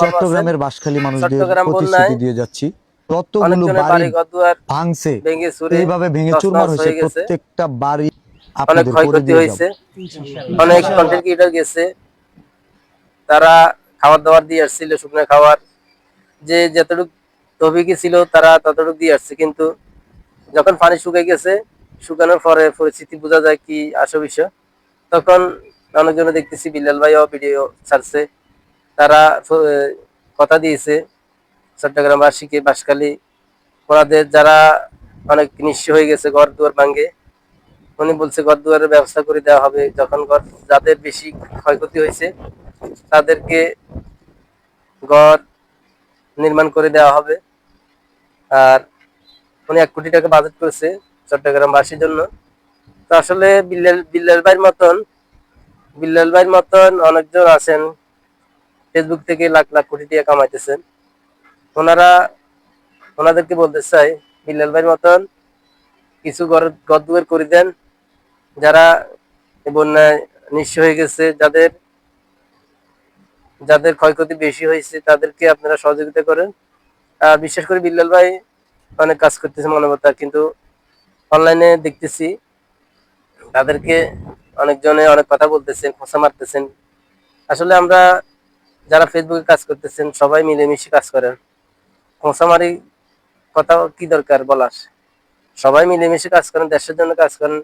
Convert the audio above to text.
চট্টগ্রামের বাঁশখালী মানুষদের চট্টগ্রাম বন্যায় প্রতিশ্রুতি দিয়ে যাচ্ছি, কতগুলো বাড়ি ভাঙছে, এইভাবে ভেঙে চুরমার হয়েছে, প্রত্যেকটা বাড়ি অনেক আপনাদের করে ক্ষয়ক্ষতি দিয়ে যাব। হয়েছে। অনেক কন্টেন্ট ক্রিয়েটর গেছে, তারা খাবার দাবার দিয়ে আসছিল, শুকনো খাবার, যে যতটুকু তবিকি ছিল তারা ততটুকু দিয়ে আসছে। কিন্তু যখন পানি শুকিয়ে গেছে, শুকানোর পরে পরিস্থিতি বোঝা যায় কি আসল বিষয়। তখন অনেকজনে দেখতেছি বিল্লাল ভাইও ভিডিও ছাড়ছে, তারা কথা দিয়েছে চট্টগ্রামবাসীকে, বাঁশখালী ওনাদের যারা অনেক নিঃস্ব হয়ে গেছে, ঘর দুয়ার ভাঙ্গে, উনি বলছে ঘর দুয়ারের ব্যবস্থা করে দেওয়া হবে। যখন ঘর যাদের বেশি ক্ষয়ক্ষতি হয়েছে তাদেরকে ঘর নির্মাণ করে দেওয়া হবে। আর উনি 1 কোটি টাকা বাজেট করেছে চট্টগ্রামবাসীর জন্য। তো আসলে বিল্লাল ভাইয়ের মতন অনেকজন আছেন ফেসবুক থেকে লাখ লাখ কোটি টাকা কামাইতেছেন। ওনাদেরকে বলতে চাই, বিল্লাল ভাইয়ের মতন কিছু ঘর দুয়ার করে দেন, যারা বন্যায় নিঃস্ব হয়ে গেছে, যাদের যাদের ক্ষয়ক্ষতি বেশি হয়েছে তাদেরকে আপনারা সহযোগিতা করেন। আর বিশেষ করে বিল্লাল ভাই অনেক কাজ করতেছে মানবতা, কিন্তু অনলাইনে দেখতেছি তাদেরকে অনেকজনে অনেক কথা বলতেছেন, খোঁচা মারতেছেন। আসলে আমরা যারা ফেসবুকে কাজ করতেছেন সবাই মিলেমিশে কাজ করেন, খোঁচামারি কথা কি দরকার বলার? সবাই মিলেমিশে কাজ করেন, দেশের জন্য কাজ করেন।